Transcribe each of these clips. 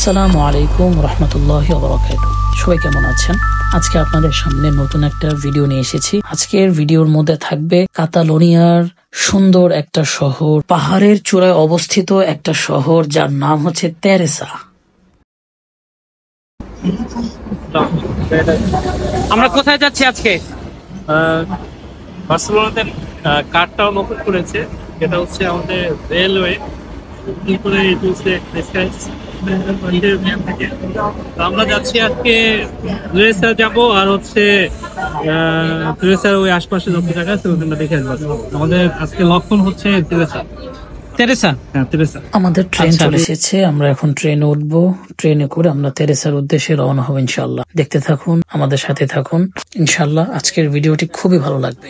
আসসালামু আলাইকুম রহমতুল্লাহি ওয়া বারাকাতুহু। সবাই কেমন আছেন? আজকে আপনাদের সামনে নতুন একটা ভিডিও নিয়ে এসেছি। আজকের ভিডিওর মধ্যে থাকবে কাতালোনিয়ার সুন্দর একটা শহর, পাহাড়ের চূড়ায় অবস্থিত একটা শহর যার নাম হচ্ছে তেরেসা। আমরা কোথায় যাচ্ছি আজকে? বার্সেলোনাতে কার্ডটাও নতুন করেছে, এটা হচ্ছে আমাদের রেলওয়ে করে আমরা যাচ্ছি আজকে রেসা যাব, আর হচ্ছে রেসার ওই আশপাশে যত জায়গা আছে ওখানে দেখে আসবো। আমাদের আজকে লক্ষণ হচ্ছে তেরেসা। তেরেসা, হ্যাঁ তেরেসা। আমাদের ট্রেন চলে এসেছে, আমরা এখন ট্রেনে উঠবো। ট্রেনে করে আমরা তেরেসার উদ্দেশ্যে রওনা হব ইনশাআল্লাহ। দেখতে থাকুন, আমাদের সাথে থাকুন ইনশাআল্লাহ। আজকের ভিডিওটি খুবই ভালো লাগবে।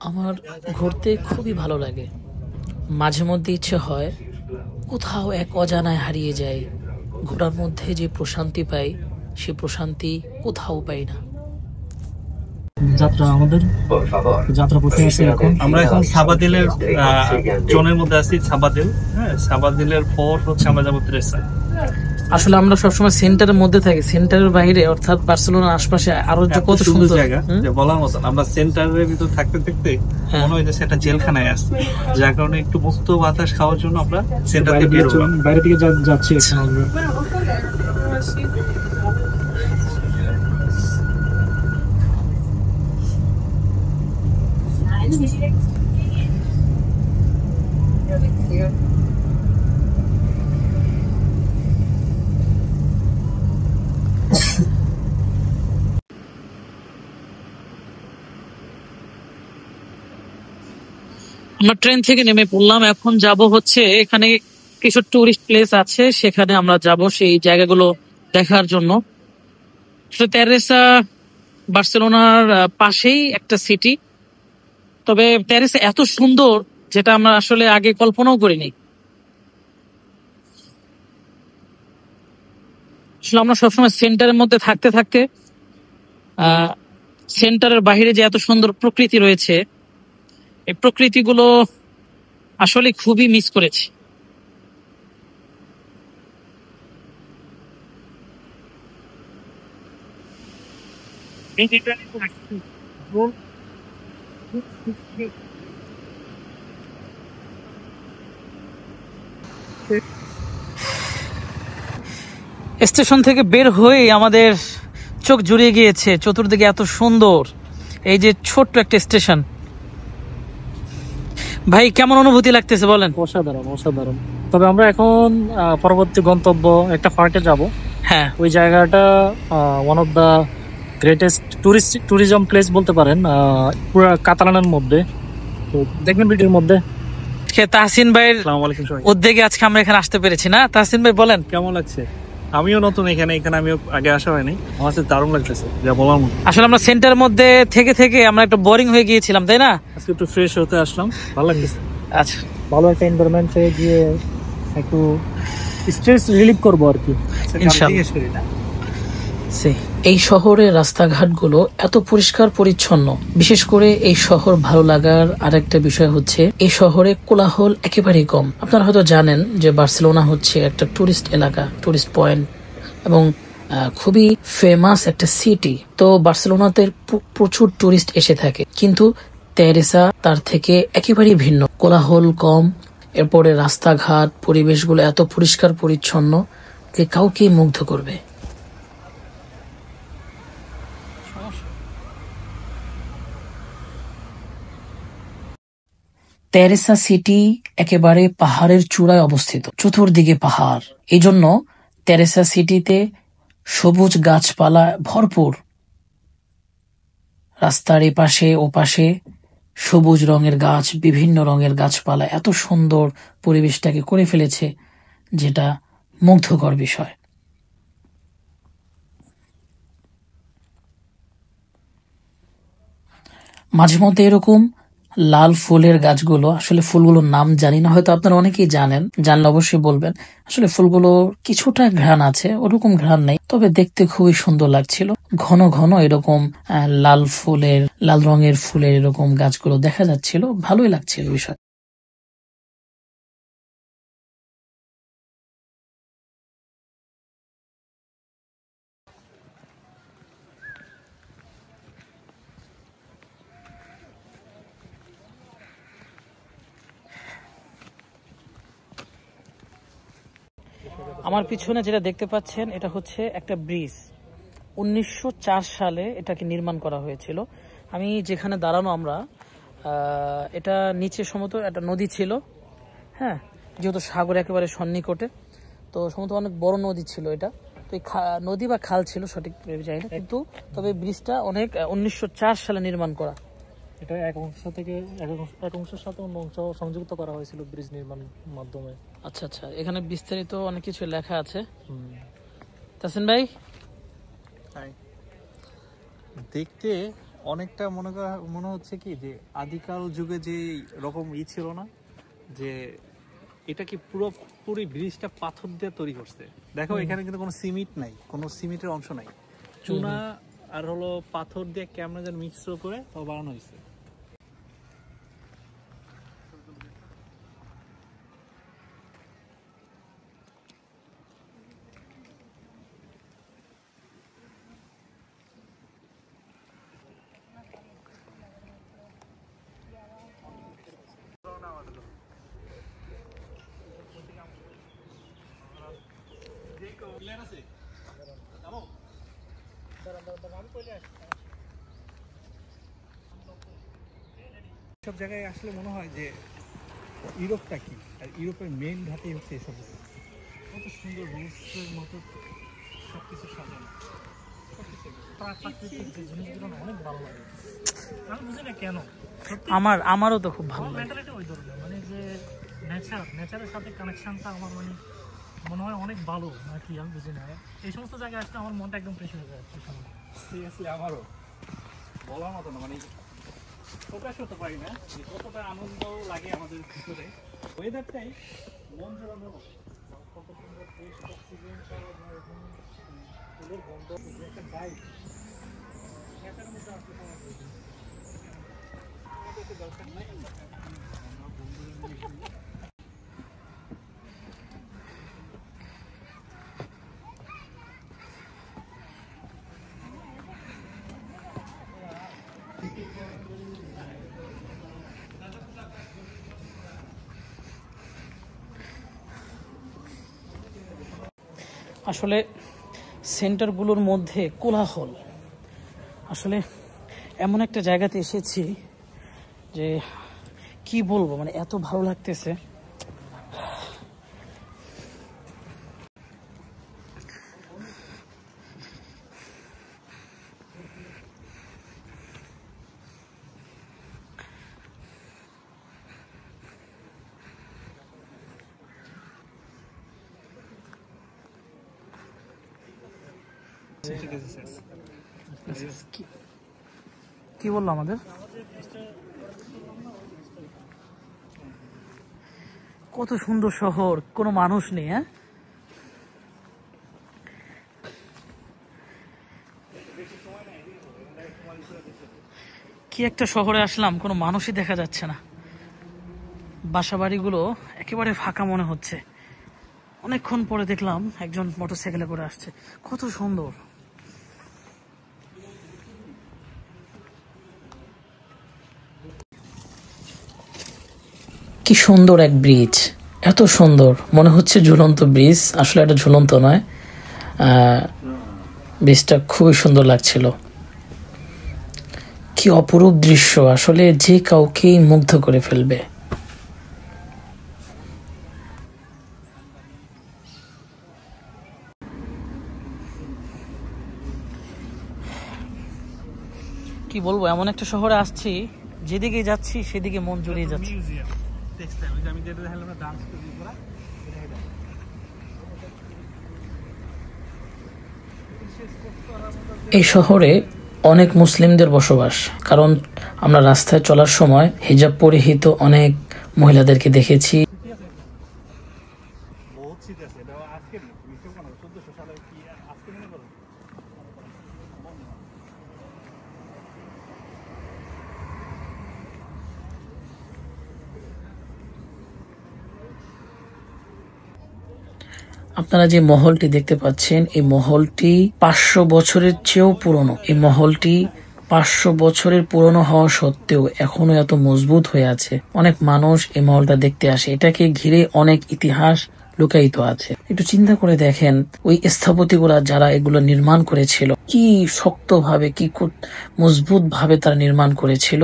আমার ঘুরতে খুবই ভালো লাগে। মাঝে মধ্যে ইচ্ছে হয় কোথাও এক অজানায় হারিয়ে যাই। ঘোরার মধ্যে যে প্রশান্তি পাই, সে প্রশান্তি কোথাও পাই না। যাত্রা পথে আছি এখন। আমরা এখন সাবাদিলের জোনের মধ্যে আছি। সাবাদিল, হ্যাঁ, সাবাদিলের পর হচ্ছে আমরা যাবো তেরেসা। আসলে আমরা সবসময় সেন্টারের মধ্যে থাকি, সেন্টারের বাইরে অর্থাৎ বার্সেলোনার আশপাশে আরো যে কত সুন্দর জায়গা যে বলার মতন। আমরা সেন্টারের ভিতর থাকতে থাকতে মনে হয় যে সেটা জেলখানায় আসছি, যার কারণে একটু মুক্ত বাতাস খাওয়ার জন্য আমরা সেন্টার থেকে বাইরে থেকে যাচ্ছি। আমরা ট্রেন থেকে নেমে পড়লাম, এখন যাব হচ্ছে এখানে কিছু টুরিস্ট প্লেস আছে, সেখানে আমরা যাব সেই জায়গাগুলো দেখার জন্য। তেরেসা বার্সেলোনার পাশেই একটা সিটি, তবে তেরেসা এত সুন্দর যেটা আমরা আসলে আগে কল্পনাও করিনি। আসলে আমরা সবসময় সেন্টারের মধ্যে থাকতে থাকতে সেন্টারের বাইরে যে এত সুন্দর প্রকৃতি রয়েছে, এই প্রকৃতিগুলো আসলে খুবই মিস করেছি। স্টেশন থেকে বের হয়ে আমাদের চোখ জুড়িয়ে গিয়েছে, চতুর্দিকে এত সুন্দর। এই যে ছোট্ট একটা স্টেশন। ভাই, কেমন অনুভূতি লাগতেছে বলেন? অসাধারণ, অসাধারণ। তবে আমরা এখন পরবর্তী গন্তব্য একটা পার্কে যাব। হ্যাঁ, ওই জায়গাটা one of the greatest tourism place বলতে পারেন পুরো কাতালানের মধ্যে। তো দেখবেন ভিডিওর মধ্যে। তাহসিন ভাইয়ের আসসালামু আলাইকুম সবাই। উদ্যোগে আজকে আমরা এখানে আসতে পেরেছি না? তাহসিন ভাই বলেন কেমন লাগছে? আমিও নতুন এখানে, আমিও আগে আসা হয়নি। আমার কাছে দারুণ লাগতেছে, যা বলার মতো। আসলে আমরা সেন্টারের মধ্যে থেকে থেকে আমরা একটু বোরিং হয়ে গিয়েছিলাম, তাই না? আজকে একটু ফ্রেশ হতে আসলাম, ভালো লাগতেছে। আচ্ছা, ভালো একটা এনভায়রনমেন্টে গিয়ে একটু স্ট্রেস রিলিভ করবো আর কি। এই শহরের রাস্তাঘাটগুলো এত পরিষ্কার পরিচ্ছন্ন। বিশেষ করে এই শহর ভালো লাগার আরেকটা বিষয় হচ্ছে এই শহরে কোলাহল একেবারেই কম। আপনারা হয়তো জানেন যে বার্সেলোনা হচ্ছে একটা টুরিস্ট এলাকা, টুরিস্ট পয়েন্ট এবং খুবই ফেমাস একটা সিটি। তো বার্সেলোনাতে প্রচুর টুরিস্ট এসে থাকে, কিন্তু তেরেসা তার থেকে একেবারেই ভিন্ন। কোলাহল কম, এরপরে রাস্তাঘাট পরিবেশগুলো এত পরিষ্কার পরিচ্ছন্ন যে কাউকে মুগ্ধ করবে। তেরেসা সিটি একেবারে পাহাড়ের চূড়ায় অবস্থিত, চতুর্দিকে পাহাড়। এই জন্য তেরেসা সিটিতে সবুজ গাছপালা ভরপুর। রাস্তার এপাশে ওপাশে সবুজ রঙের গাছ, বিভিন্ন রঙের গাছপালা এত সুন্দর পরিবেশটাকে করে ফেলেছে, যেটা মুগ্ধকর বিষয়। মাঝে মধ্যে এরকম লাল ফুলের গাছগুলো, আসলে ফুলগুলোর নাম জানি না, হয়তো আপনারা অনেকেই জানেন, জানলে অবশ্যই বলবেন। আসলে ফুলগুলো কিছুটা ঘ্রাণ আছে, ওরকম ঘ্রাণ নেই, তবে দেখতে খুবই সুন্দর লাগছিল। ঘন ঘন এরকম লাল ফুলের, লাল রঙের ফুলের এরকম গাছগুলো দেখা যাচ্ছিল, ভালোই লাগছিল বিষয়। আমার পিছনে যেটা দেখতে পাচ্ছেন এটা হচ্ছে একটা ব্রিজ। 1904 সালে এটাকে নির্মাণ করা হয়েছিল। আমি যেখানে দাঁড়ানো আমরা, এটা নিচে সম্ভবত একটা নদী ছিল, হ্যাঁ, যেহেতু সাগর একেবারে সন্নিকটে, তো সম্ভবত অনেক বড় নদী ছিল এটা। তো এই নদী বা খাল ছিল সঠিক জানি না, কিন্তু তবে ব্রিজটা অনেক 1904 সালে নির্মাণ করা। এটা এক অংশ থেকে এক অংশের সাথে অন্য অংশ সংযুক্ত করা হয়েছিল ব্রিজ নির্মাণের মাধ্যমে। আচ্ছা আচ্ছা, এখানে বিস্তারিত অনেক কিছু লেখা আছে। তাসিন ভাই, দেখতে অনেকটা মনে হচ্ছে কি যে আদিকাল যুগে যে রকম ছিল না, যে এটা কি পুরোপুরি ব্রিজটা পাথর দিয়ে তৈরি করছে। দেখো এখানে কিন্তু কোনো সিমেন্ট নাই, কোনো সিমেন্টের অংশ নাই, চুনা আর হলো পাথর দিয়ে ক্যামেরা যেন মিক্স করে তাও বানানো হয়েছে। সব জায়গায় আসলে মনে হয় যে ইউরোপটা কি, আর ইউরোপের মেইন ঘাটই হচ্ছে এসব জায়গা। কত সুন্দর রুলসের মতো সবকিছু সাজানো, প্রাকৃতিক যে জিনিসগুলো অনেক ভালো লাগে। আমি বুঝি না কেন, আমারও তো খুব ভালো লাগে। ওই ধরনের মানে যে নেচারের সাথে কানেকশনটা আমার মানে মনে হয় অনেক ভালো নাকি, আমি বুঝি না। এই সমস্ত জায়গায় আসলে আমার মনটা একদম ফ্রেশ হয়ে যায়। সিরিয়াসলি আমারও বলার মতো না, মানে প্রকাশ হতে পারি না যে কতটা আনন্দ লাগে আমাদের ভিতরে। ওয়েদারটাই মন জোড়ানো, কত সুন্দর ফ্রেশ অক্সিজেন, ফুলের গন্ধ, একটা বাইক নেচারের মধ্যে আসলে আমাদের দরকার নাই। আসলে সেন্টারগুলোর মধ্যে কোলাহল, আসলে এমন একটা জায়গাতে এসেছি যে কি বলবো, মানে এত ভালো লাগতেছে। কি বললো আমাদের? কত সুন্দর শহর, কোনো মানুষ নেই। হ্যাঁ, কি একটা শহরে আসলাম, কোনো মানুষই দেখা যাচ্ছে না। বাসাবাড়িগুলো একেবারে ফাঁকা মনে হচ্ছে। অনেকক্ষণ পরে দেখলাম একজন মোটরসাইকেলে করে আসছে, কত সুন্দর। কি সুন্দর এক ব্রিজ, এত সুন্দর, মনে হচ্ছে ঝুলন্ত ব্রিজ, আসলে এটা ঝুলন্ত নয়। ব্রিজটা খুবই সুন্দর লাগছিল। কি অপরূপ দৃশ্য, আসলে যে কাউকেই মুগ্ধ করে ফেলবে। কি বলবো, এমন একটা শহরে আসছি, যেদিকে যাচ্ছি সেদিকে মন জুড়িয়ে যাচ্ছে। এই শহরে অনেক মুসলিমদের বসবাস, কারণ আমরা রাস্তায় চলার সময় হিজাব পরিহিত অনেক মহিলাদেরকে দেখেছি। আপনারা যে মহলটি দেখতে পাচ্ছেন, এই মহলটি 500 বছরের চেয়েও পুরনো। এই মহলটি 500 বছরের পুরনো হওয়া সত্ত্বেও এখনো এত মজবুত হয়ে আছে। অনেক মানুষ এই মহলটা দেখতে আসে, এটাকে ঘিরে অনেক ইতিহাস লুকায়িত আছে। একটু চিন্তা করে দেখেন, ওই স্থপতিগুলা যারা এগুলো নির্মাণ করেছিল, কি শক্তভাবে, কি মজবুত ভাবে তারা নির্মাণ করেছিল,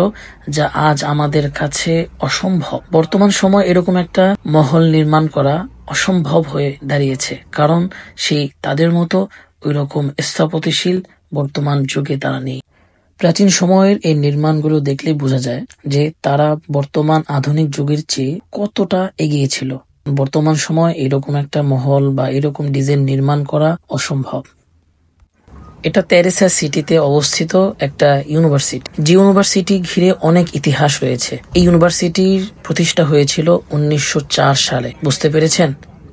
যা আজ আমাদের কাছে অসম্ভব। বর্তমান সময় এরকম একটা মহল নির্মাণ করা অসম্ভব হয়ে দাঁড়িয়েছে, কারণ সেই তাদের মতো ওই রকম স্থপতিশীল বর্তমান যুগে তারা নেই। প্রাচীন সময়ের এই নির্মাণগুলো দেখলেই বোঝা যায় যে তারা বর্তমান আধুনিক যুগের চেয়ে কতটা এগিয়ে ছিল। বর্তমান সময় এরকম একটা মহল বা এরকম ডিজাইন নির্মাণ করা অসম্ভব। এটা তেরেসা সিটিতে অবস্থিত একটা ইউনিভার্সিটি, যে ইউনিভার্সিটি ঘিরে অনেক ইতিহাস রয়েছে। এই ইউনিভার্সিটির প্রতিষ্ঠা হয়েছিল 1904 সালে। বুঝতে পেরেছেন,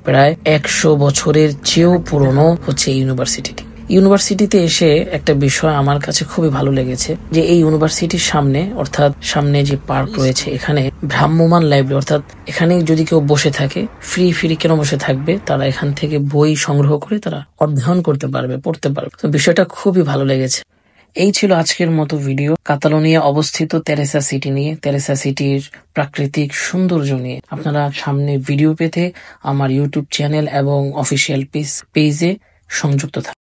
প্রায় 100 বছরের চেয়েও পুরনো হচ্ছে এই ইউনিভার্সিটিটি। ইউনিভার্সিটিতে এসে একটা বিষয় আমার কাছে খুবই ভালো লেগেছে, যে এই ইউনিভার্সিটির সামনে, অর্থাৎ সামনে যে পার্ক রয়েছে, এখানে ভ্রাম্যমান লাইব্রেরি, অর্থাৎ এখানে যদি কেউ বসে থাকে, ফ্রি কেন বসে থাকবে, তারা এখান থেকে বই সংগ্রহ করে তারা অধ্যয়ন করতে পারবে, পড়তে পারবে। তো বিষয়টা খুবই ভালো লেগেছে। এই ছিল আজকের মতো ভিডিও, কাতালোনিয়া অবস্থিত তেরেসা সিটি নিয়ে, তেরেসা সিটির প্রাকৃতিক সৌন্দর্য নিয়ে। আপনারা সামনে ভিডিও পেতে আমার ইউটিউব চ্যানেল এবং অফিসিয়াল পেজে সংযুক্ত থাকুন।